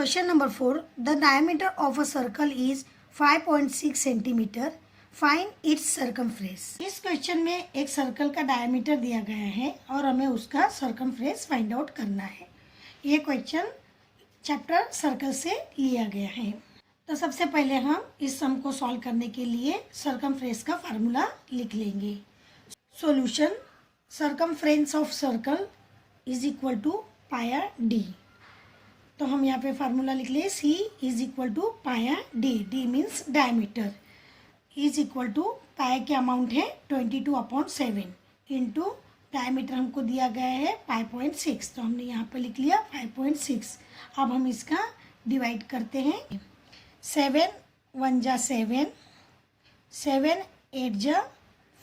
Question number 4. The diameter of a circle is 5.6 centimeter. Find its circumference. इस question में एक circle का diameter दिया गया है और हमें उसका सर्कमफ्रेंस फाइंड आउट करना है। ये क्वेश्चन चैप्टर सर्कल से लिया गया है। तो सबसे पहले हम इस सम को सॉल्व करने के लिए सर्कमफ्रेंस का फार्मूला लिख लेंगे। Solution: circumference of circle is equal to pi D. तो हम यहाँ पे फार्मूला लिख लें, C is equal to pi D. D means diameter is equal to pi के अमाउंट है 22/7 इंटू डायमीटर हमको दिया गया है 5.6। तो हमने यहाँ पे लिख लिया 5.6। अब हम इसका डिवाइड करते हैं। 7 1 जा 7, 7 8 जा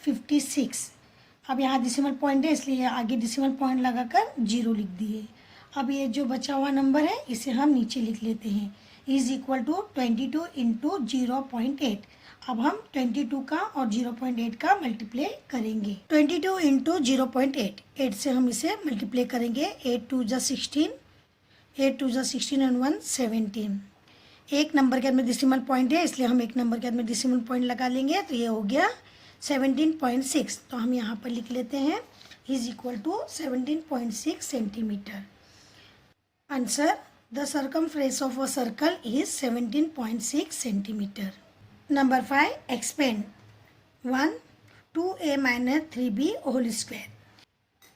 56। अब यहाँ डिसिमल पॉइंट है इसलिए आगे डिसिमल पॉइंट लगाकर 0 लिख दिए। अब ये जो बचा हुआ नंबर है इसे हम नीचे लिख लेते हैं। Is equal to 22 into 0.8। अब हम 22 का और 0.8 का मल्टीप्लाई करेंगे। 22 इंटू 0.8, 8 से हम इसे मल्टीप्लाई करेंगे। 8 2 जा 16, 8 2 जा 16 एंड 1 17। एक नंबर के अंदर में डिसिमल पॉइंट है इसलिए हम एक नंबर के अंदर में डिसिमल पॉइंट लगा लेंगे। तो ये हो गया 17.6। तो हम यहाँ पर लिख लेते हैं is equal to 17.6 centimetre. Answer: The circumference of a circle is 17.6 centimeter. Number 5. Expand. 1 2a minus 3b whole square.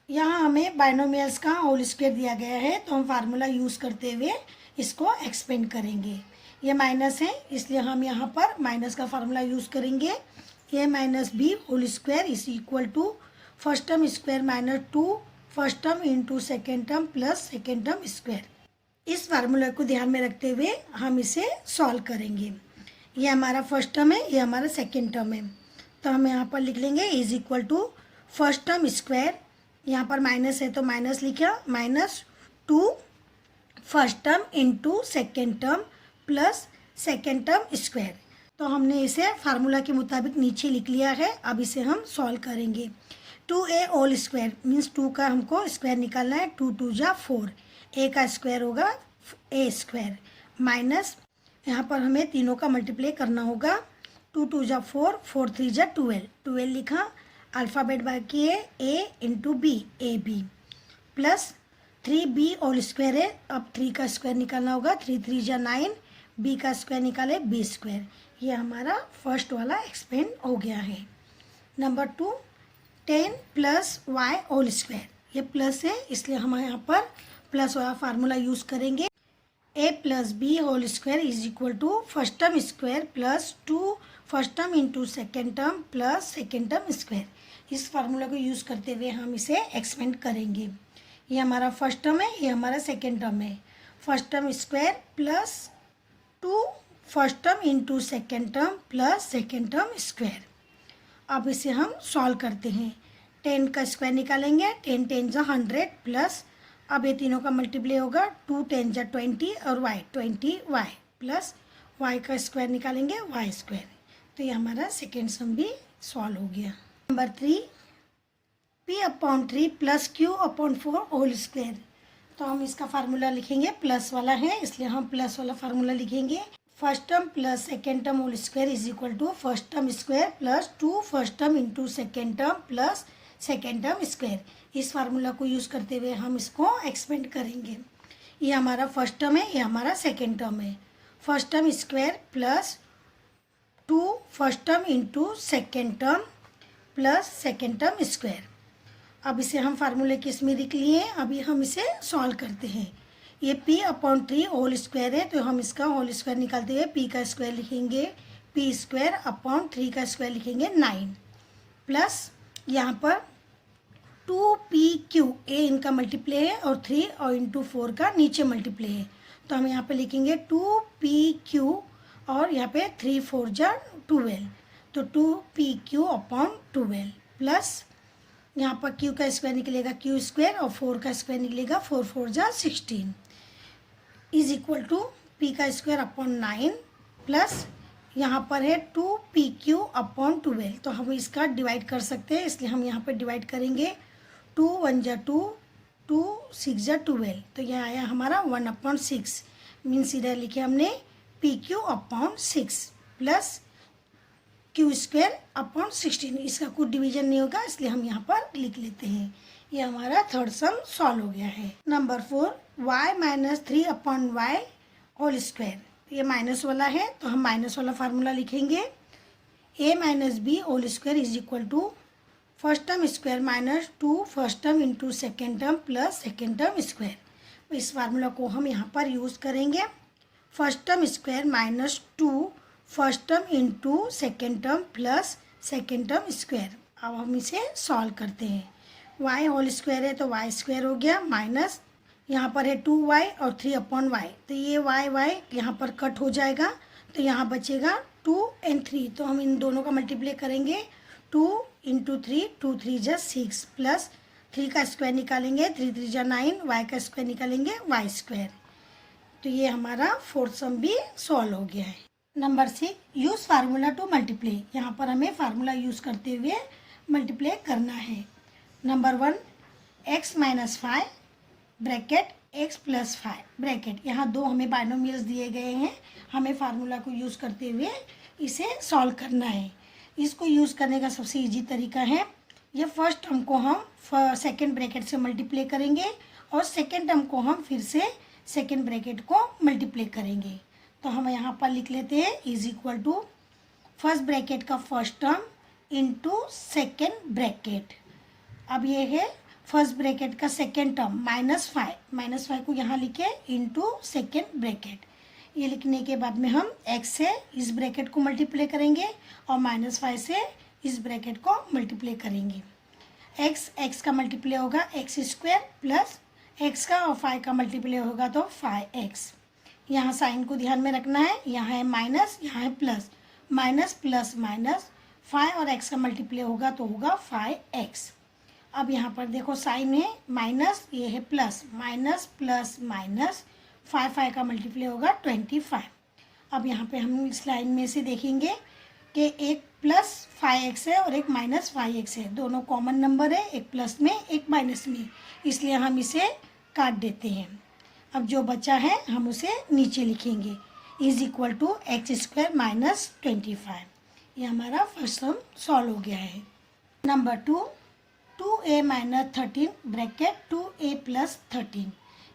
यहाँ हमें बाइनोमियल्स का होल स्क्वायर दिया गया है तो हम फार्मूला यूज़ करते हुए इसको एक्सपेंड करेंगे। ये माइनस है इसलिए हम यहाँ पर माइनस का फार्मूला यूज़ करेंगे। a minus B whole square is equal to first term square minus 2 first term into second term plus second term square. इस फार्मूला को ध्यान में रखते हुए हम इसे सॉल्व करेंगे। ये हमारा फर्स्ट टर्म है, ये हमारा सेकेंड टर्म है। तो हम यहाँ पर लिख लेंगे is equal to first term square, यहाँ पर माइनस है तो माइनस लिखा, minus 2 first term into second term plus second term square. तो हमने इसे फार्मूला के मुताबिक नीचे लिख लिया है। अब इसे हम सॉल्व करेंगे। 2a होल स्क्वायर मीन्स 2 का हमको स्क्वायर निकालना है। 2 2 जा 4, a का स्क्वायर होगा a स्क्वायर माइनस यहाँ पर हमें तीनों का मल्टीप्लाई करना होगा। 2 2 जा 4, 4 3 जा 12, 12 लिखा। अल्फ़ाबेट बाकी है a into B, A B plus 3b whole square है। अब 3 का स्क्वायर निकालना होगा। 3 3 जा 9, b का स्क्वायर निकाले b स्क्वायर। ये हमारा फर्स्ट वाला एक्सपेंड हो गया है। Number 2 10 plus y whole square, ये प्लस है इसलिए हम यहाँ पर प्लस वाला फार्मूला यूज़ करेंगे। a plus B whole square is equal to first term square plus 2 first term into second term plus second term square. इस फार्मूला को यूज़ करते हुए हम इसे एक्सपेंड करेंगे। ये हमारा फर्स्ट टर्म है, ये हमारा सेकेंड टर्म है। First term square plus 2 first term into second term plus second term square. अब इसे हम सॉल्व करते हैं। 10 का स्क्वायर निकालेंगे। 10 10 जा 100 प्लस अब ये तीनों का मल्टीप्लाई होगा। 2 10 जा 20 और y 20y प्लस y का स्क्वायर निकालेंगे y स्क्वायर। तो ये हमारा सेकेंड सम भी सॉल्व हो गया। Number 3 p/3 plus q/4 whole square. तो हम इसका फार्मूला लिखेंगे, प्लस वाला है इसलिए हम प्लस वाला फार्मूला लिखेंगे। First term plus second term whole square is equal to first term square plus 2 first term into second term plus second term square. इस फार्मूला को यूज़ करते हुए हम इसको एक्सपेंड करेंगे। ये हमारा फर्स्ट टर्म है, ये हमारा सेकेंड टर्म है। First term square plus 2 first term into second term plus second term square. अब इसे हम फार्मूले के इसमें लिख लिए। अभी हम इसे सॉल्व करते हैं। ये p/3 होल स्क्वायर है तो हम इसका होल स्क्वायर निकालते हुए p का स्क्वायर लिखेंगे, p स्क्वायर अपॉन 3 का स्क्वायर लिखेंगे 9 प्लस यहाँ पर 2pq, a इनका मल्टीप्लाई है और 3 और इंटू 4 का नीचे मल्टीप्लाई है। तो हम यहाँ पे लिखेंगे 2pq और यहाँ पे 3 4 जा 12, तो 2pq अपॉन 12 प्लस यहाँ पर q का स्क्वायर निकलेगा q स्क्वायर और 4 का स्क्वायर निकलेगा 4 4 जा 16 इज इक्वल टू p का स्क्वायर अपॉन 9 प्लस यहाँ पर है 2pq अपॉन 12। तो हम इसका डिवाइड कर सकते हैं इसलिए हम यहाँ पर डिवाइड करेंगे। 2 1 जा 2, 2 6 जा 12, तो यह आया हमारा 1/6 मीन्स इधर लिखे हमने P Q upon 6 plus Q square upon 16। इसका कुछ डिवीजन नहीं होगा इसलिए हम यहाँ पर लिख लेते हैं। ये हमारा थर्ड सम सॉल्व हो गया है। Number 4, y minus 3 upon y whole square. ये माइनस वाला है तो हम माइनस वाला फार्मूला लिखेंगे। a minus B whole square is equal to first term square minus 2 first term into second term plus second term square. इस formula को हम यहाँ पर यूज़ करेंगे। First term square minus 2 first term into second term plus second term square. अब हम इसे solve करते हैं। y होल स्क्वायर है तो y स्क्वायर हो गया, माइनस यहाँ पर है 2y और 3 अपॉन वाई, तो ये y यहाँ पर कट हो जाएगा तो यहाँ बचेगा 2 और 3। तो हम इन दोनों का मल्टीप्लाई करेंगे। 2 इंटू 3, 2 3 जा 6 प्लस 3 का स्क्वायर निकालेंगे, 3 3 जा 9, y का स्क्वायर निकालेंगे y स्क्वायर। तो ये हमारा फोर्थ सम भी सॉल्व हो गया है। Number 6, use formula to multiply. यहाँ पर हमें फार्मूला यूज़ करते हुए मल्टीप्लाई करना है। Number 1, x minus 5 bracket x plus 5 bracket. यहाँ दो हमें बाइनोमियल्स दिए गए हैं, हमें फार्मूला को यूज़ करते हुए इसे सॉल्व करना है। इसको यूज़ करने का सबसे इजी तरीका है, ये फर्स्ट टर्म को हम सेकेंड ब्रैकेट से मल्टीप्लाई करेंगे और सेकेंड टर्म को हम फिर से सेकेंड ब्रैकेट को मल्टीप्लाई करेंगे। तो हम यहाँ पर लिख लेते हैं is equal to first bracket का first term into second bracket. अब ये है फर्स्ट ब्रैकेट का सेकेंड टर्म -5 को यहाँ लिखे इंटू सेकेंड ब्रैकेट। ये लिखने के बाद में हम x से इस ब्रैकेट को मल्टीप्लाई करेंगे और -5 से इस ब्रैकेट को मल्टीप्लाई करेंगे। x का मल्टीप्लाई होगा x स्क्वायर प्लस x का और 5 का मल्टीप्लाई होगा तो 5x। यहाँ साइन को ध्यान में रखना है, यहाँ है माइनस, यहाँ है प्लस, माइनस प्लस माइनस 5 और x का मल्टीप्लाई होगा तो होगा 5x। अब यहाँ पर देखो साइन है माइनस, ये है प्लस, माइनस प्लस माइनस 5 का मल्टीप्लाई होगा 25। अब यहाँ पे हम इस लाइन में से देखेंगे कि एक प्लस 5x है और एक माइनस 5x है, दोनों कॉमन नंबर है, एक प्लस में एक माइनस में, इसलिए हम इसे काट देते हैं। अब जो बचा है हम उसे नीचे लिखेंगे is equal to x square minus 25। ये हमारा फर्स्ट सम सॉल्व हो गया है। Number 2, 2a minus 13 bracket 2a plus 13।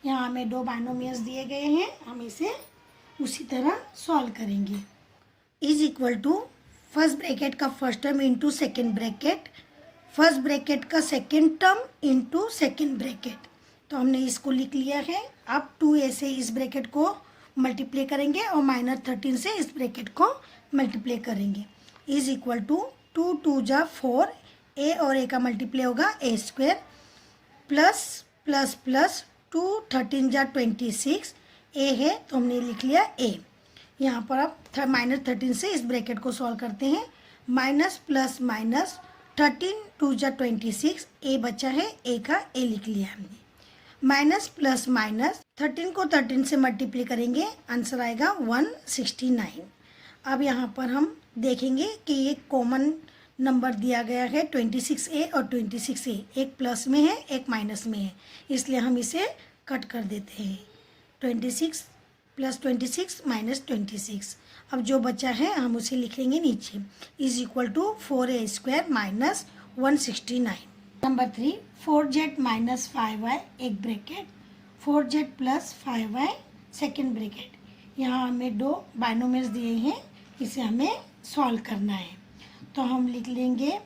यहाँ हमें दो बाइनोमियल्स दिए गए हैं, हम इसे उसी तरह सॉल्व करेंगे। Is equal to first bracket का first term into second bracket, first bracket का second term into second bracket. तो हमने इसको लिख लिया है। अब 2a से इस ब्रैकेट को मल्टीप्लाई करेंगे और माइनस 13 से इस ब्रैकेट को मल्टीप्लाई करेंगे। इज इक्वल टू 2 2 जा 4, a और a का मल्टीप्लाई होगा a square plus plus plus 2 13 जा 26, a है तो हमने लिख लिया a। यहाँ पर अब -13 से इस ब्रैकेट को सॉल्व करते हैं। माइनस प्लस माइनस 13 2 जा 26, a बचा है, a का a लिख लिया हमने। माइनस प्लस माइनस 13 को 13 से मल्टीप्लाई करेंगे, आंसर आएगा 169। अब यहाँ पर हम देखेंगे कि ये कॉमन नंबर दिया गया है 26a और 26a, एक प्लस में है एक माइनस में है, इसलिए हम इसे कट कर देते हैं। 26 प्लस 26 माइनस 26। अब जो बचा है हम उसे लिखेंगे नीचे is equal to 4a square minus 169। Number 3, 4z minus 5y एक bracket, 4z plus 5y second bracket. यहाँ हमें दो बाइनोमियल्स दिए हैं, इसे हमें सॉल्व करना है। तो हम लिख लेंगे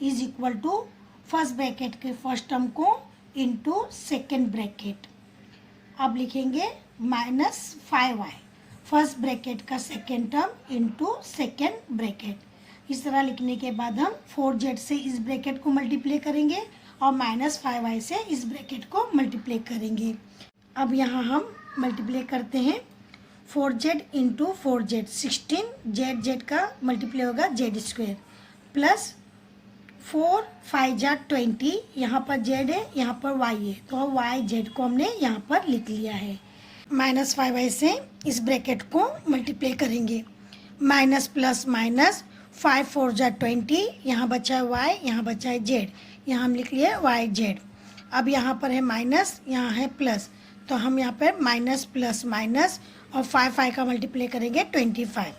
is equal to first bracket के फर्स्ट टर्म को इंटू सेकेंड ब्रैकेट। अब लिखेंगे -5y फर्स्ट ब्रैकेट का second term into second bracket. इस तरह लिखने के बाद हम 4z से इस ब्रैकेट को मल्टीप्लाई करेंगे और -5y से इस ब्रैकेट को मल्टीप्लाई करेंगे। अब यहाँ हम मल्टीप्लाई करते हैं 4z इंटू 4z 16, z का मल्टीप्लाई होगा z स्क्वायर प्लस 4 5 जा 20, यहाँ पर z है यहाँ पर y है तो y z को हमने यहाँ पर लिख लिया है। -5y से इस ब्रैकेट को मल्टीप्लाई करेंगे, माइनस प्लस माइनस 5 4 जा 20, यहाँ बचा है y यहाँ बचा है z, यहाँ हम लिख लिए y z। अब यहाँ पर है माइनस यहाँ है प्लस, तो हम यहाँ पर माइनस प्लस माइनस और 5 का मल्टीप्लाई करेंगे 25।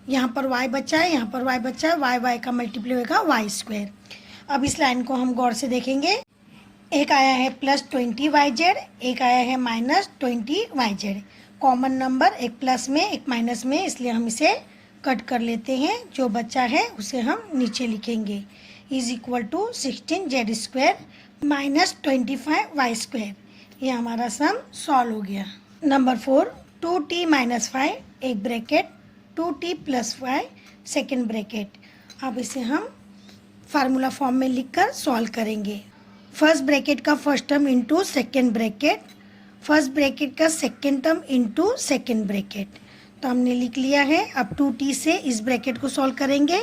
यहाँ पर y बचा है, यहाँ पर y बचा है, y का मल्टीप्लाई होगा y²। अब इस लाइन को हम गौर से देखेंगे। एक आया है +20yz, एक आया है -20yz। कॉमन नंबर एक प्लस में एक माइनस में, इसलिए हम इसे कट कर लेते हैं। जो बचा है उसे हम नीचे लिखेंगे, is equal to 16z² -25y²। ये हमारा सम सॉल्व हो गया। नंबर 4, 2t - 5 एक ब्रैकेट 2t + 5 सेकेंड ब्रैकेट। अब इसे हम फार्मूला फॉर्म में लिखकर सॉल्व करेंगे। फर्स्ट ब्रैकेट का first term into second bracket, first bracket का second term into second bracket. तो हमने लिख लिया है। अब 2t से इस ब्रैकेट को सॉल्व करेंगे,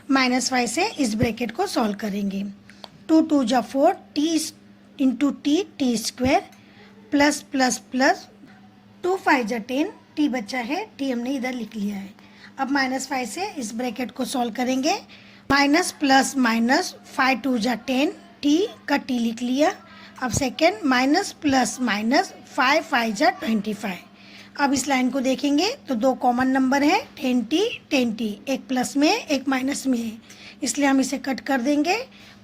-5 से इस ब्रैकेट को सॉल्व करेंगे। 2 2 जा 4, t into t² plus plus plus 2 5 जा 10, t बचा है, t हमने इधर लिख लिया है। अब -5 से इस ब्रैकेट को सॉल्व करेंगे। माइनस प्लस माइनस 5 2 जा 10, t का t लिख लिया। अब सेकेंड माइनस प्लस माइनस 5 5 जा 25। अब इस लाइन को देखेंगे तो दो कॉमन नंबर है 10t 10t, एक प्लस में एक माइनस में है, इसलिए हम इसे कट कर देंगे।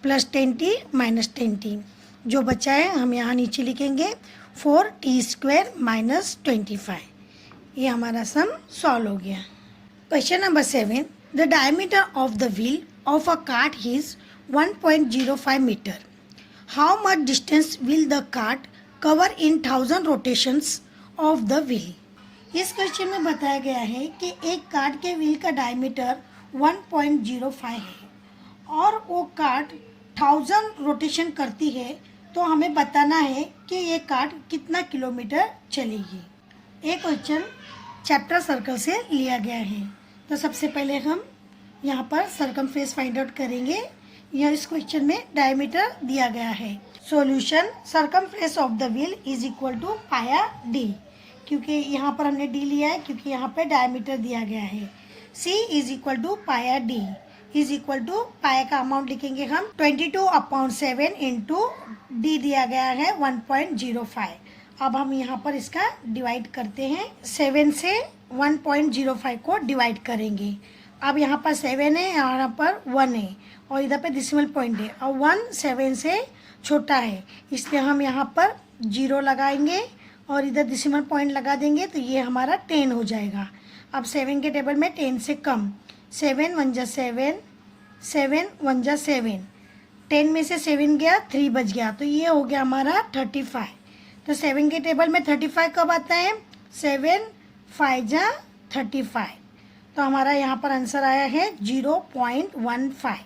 +10t -10t, जो बचा है हम यहाँ नीचे लिखेंगे 4t² -25। ये हमारा सम सॉल्व हो गया। Question number 7, the diameter of the wheel of a cart is 1.05 metre. How much distance will the cart cover in 1000 rotations of the wheel. इस क्वेश्चन में बताया गया है कि एक कार्ट के व्हील का डायमीटर 1.05 है और वो कार्ट 1000 रोटेशन करती है, तो हमें बताना है कि ये कार्ट कितना किलोमीटर चलेगी। ये क्वेश्चन चैप्टर सर्कल से लिया गया है। तो सबसे पहले हम यहाँ पर सरकमफ्रेंस फाइंड आउट करेंगे। यह इस क्वेश्चन में डायमीटर दिया गया है। Solution, circumference of the wheel is equal to pi d, क्योंकि यहाँ पर हमने d लिया है क्योंकि यहाँ पे डायमीटर दिया गया है। c is equal to pi d is equal to पाया का अमाउंट लिखेंगे हम 22/7 इंटू d दिया गया है 1.05। अब हम यहाँ पर इसका डिवाइड करते हैं। 7 से 1.05 को डिवाइड करेंगे। अब यहाँ पर 7 है, यहाँ पर 1 है और इधर पे डेसिमल पॉइंट है और 1 7 से छोटा है, इसलिए हम यहाँ पर 0 लगाएंगे और इधर डेसिमल पॉइंट लगा देंगे, तो ये हमारा 10 हो जाएगा। अब 7 के टेबल में 10 से कम, 7 1 जा 7, 7 1 जा 7, 10 में से 7 गया 3 बच गया, तो ये हो गया हमारा 35। तो 7 के टेबल में 35 कब आता है? 7 5 जा 35। तो हमारा यहाँ पर आंसर आया है 0.15।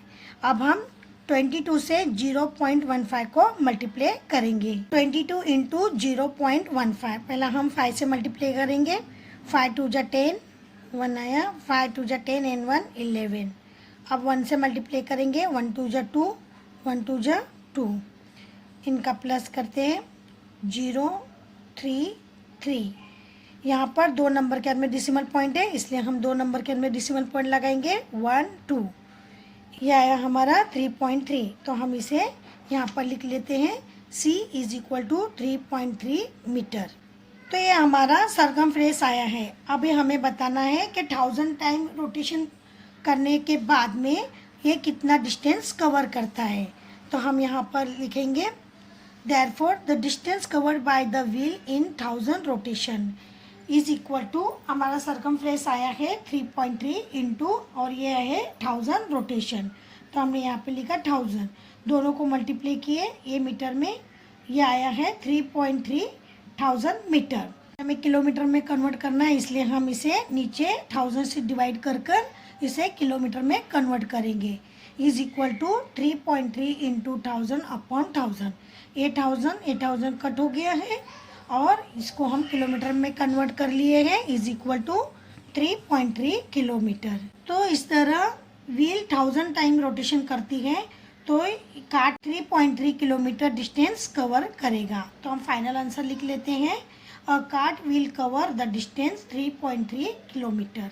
अब हम 22 से 0.15 को मल्टीप्लाई करेंगे। 22 इंटू 0.15, पहला हम 5 से मल्टीप्लाई करेंगे। 5 2 जा 10, 1 आया, 5 2 जा 10 and 1 11। अब 1 से मल्टीप्लाई करेंगे, 1 2 जा 2, 1 2 जा 2, इनका प्लस करते हैं 0 3 3। यहाँ पर 2 नंबर के अंदर में डेसिमल पॉइंट है, इसलिए हम 2 नंबर के अंदर में डेसिमल पॉइंट लगाएंगे 1 2। यह आया हमारा 3.3, तो हम इसे यहाँ पर लिख लेते हैं c is equal to 3.3 metre. तो ये हमारा सरकमफ्रेंस आया है। अभी हमें बताना है कि 1000 टाइम रोटेशन करने के बाद में ये कितना डिस्टेंस कवर करता है। तो हम यहाँ पर लिखेंगे therefore the distance covered by the wheel in 1000 rotation is equal to, हमारा सरकमफ्रेंस आया है 3.3 इंटू और ये है 1000 रोटेशन, तो हमने यहाँ पे लिखा 1000, दोनों को मल्टीप्लाई किए, ये मीटर में, ये आया है 3.3000 मीटर। हमें किलोमीटर में कन्वर्ट करना है, इसलिए हम इसे नीचे 1000 से डिवाइड कर कर इसे किलोमीटर में कन्वर्ट करेंगे। Is equal to 3.3 into 1000 upon 1000। 8,000 cut हो गया है और इसको हम किलोमीटर में कन्वर्ट कर लिए हैं। Is equal to 3.3 kilometre. तो इस तरह व्हील 1000 टाइम रोटेशन करती है, तो कार्ट 3.3 किलोमीटर डिस्टेंस कवर करेगा। तो हम फाइनल आंसर लिख लेते हैं, a cart will cover the distance 3.3 kilometre.